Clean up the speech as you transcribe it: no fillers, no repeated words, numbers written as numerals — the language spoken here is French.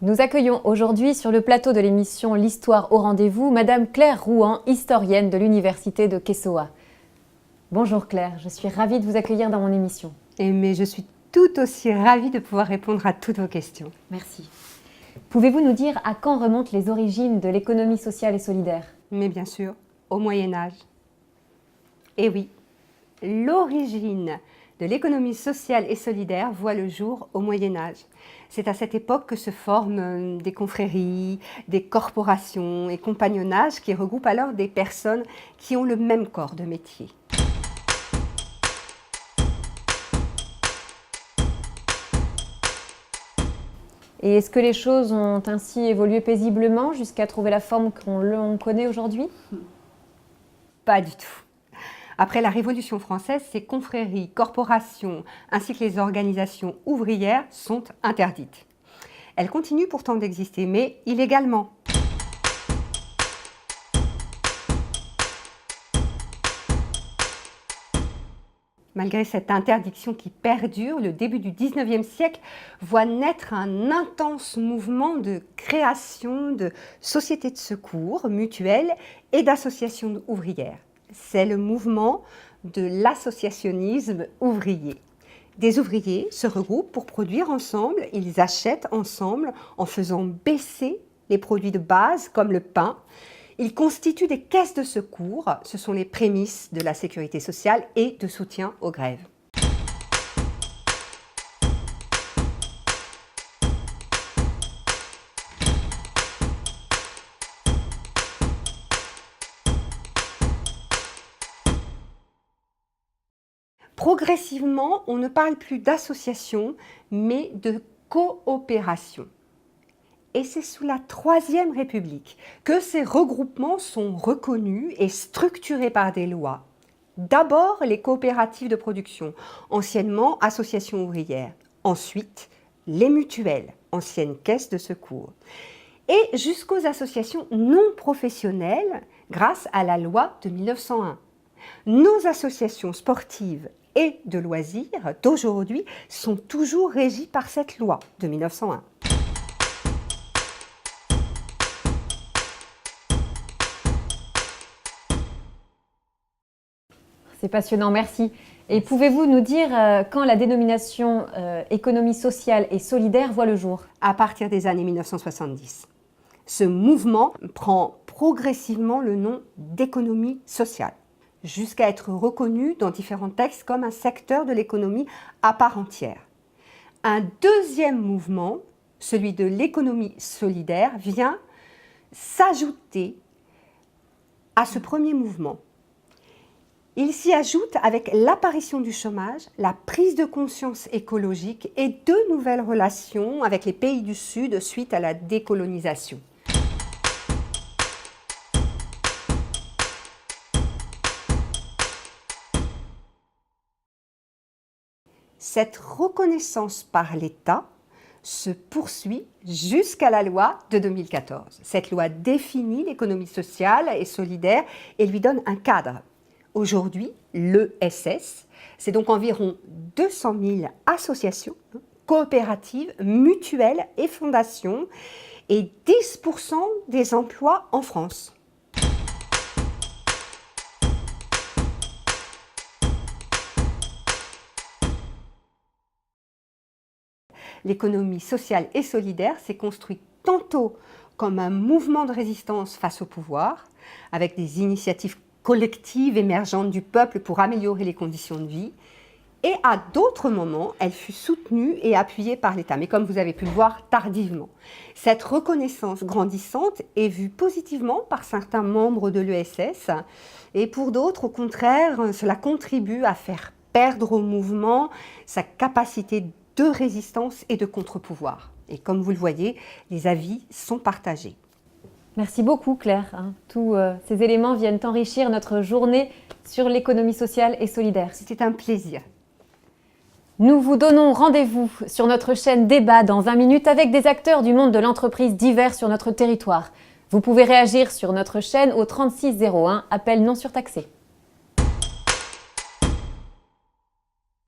Nous accueillons aujourd'hui sur le plateau de l'émission L'Histoire au rendez-vous, Madame Claire Rouhan, historienne de l'Université de Kessawa. Bonjour Claire, je suis ravie de vous accueillir dans mon émission. Mais je suis tout aussi ravie de pouvoir répondre à toutes vos questions. Merci. Pouvez-vous nous dire à quand remontent les origines de l'économie sociale et solidaire? Mais bien sûr, au Moyen-Âge. Et oui, l'origine de l'économie sociale et solidaire voit le jour au Moyen-Âge. C'est à cette époque que se forment des confréries, des corporations et compagnonnages qui regroupent alors des personnes qui ont le même corps de métier. Et est-ce que les choses ont ainsi évolué paisiblement jusqu'à trouver la forme qu'on connaît aujourd'hui? Pas du tout. Après la Révolution française, ces confréries, corporations ainsi que les organisations ouvrières sont interdites. Elles continuent pourtant d'exister, mais illégalement. Malgré cette interdiction qui perdure, le début du XIXe siècle voit naître un intense mouvement de création de sociétés de secours mutuelles et d'associations ouvrières. C'est le mouvement de l'associationnisme ouvrier. Des ouvriers se regroupent pour produire ensemble, ils achètent ensemble en faisant baisser les produits de base comme le pain. Ils constituent des caisses de secours, ce sont les prémices de la sécurité sociale et de soutien aux grèves. Progressivement, on ne parle plus d'association, mais de coopération. Et c'est sous la Troisième République que ces regroupements sont reconnus et structurés par des lois. D'abord, les coopératives de production, anciennement associations ouvrières. Ensuite, les mutuelles, anciennes caisses de secours. Et jusqu'aux associations non professionnelles grâce à la loi de 1901. Nos associations sportives et de loisirs d'aujourd'hui sont toujours régies par cette loi de 1901. C'est passionnant, merci. Et pouvez-vous nous dire quand la dénomination économie sociale et solidaire voit le jour? À partir des années 1970. Ce mouvement prend progressivement le nom d'économie sociale, jusqu'à être reconnu dans différents textes comme un secteur de l'économie à part entière. Un deuxième mouvement, celui de l'économie solidaire, vient s'ajouter à ce premier mouvement. Il s'y ajoute avec l'apparition du chômage, la prise de conscience écologique et de nouvelles relations avec les pays du Sud suite à la décolonisation. Cette reconnaissance par l'État se poursuit jusqu'à la loi de 2014. Cette loi définit l'économie sociale et solidaire et lui donne un cadre. Aujourd'hui, l'ESS, c'est donc environ 200 000 associations, coopératives, mutuelles et fondations et 10% des emplois en France. L'économie sociale et solidaire s'est construite tantôt comme un mouvement de résistance face au pouvoir, avec des initiatives collectives émergentes du peuple pour améliorer les conditions de vie, et à d'autres moments, elle fut soutenue et appuyée par l'État, mais comme vous avez pu le voir, tardivement. Cette reconnaissance grandissante est vue positivement par certains membres de l'ESS, et pour d'autres, au contraire, cela contribue à faire perdre au mouvement sa capacité de résistance et de contre-pouvoir. Et comme vous le voyez, les avis sont partagés. Merci beaucoup Claire. Tous ces éléments viennent enrichir notre journée sur l'économie sociale et solidaire. C'était un plaisir. Nous vous donnons rendez-vous sur notre chaîne Débat dans 20 minutes avec des acteurs du monde de l'entreprise divers sur notre territoire. Vous pouvez réagir sur notre chaîne au 3601, appel non surtaxé.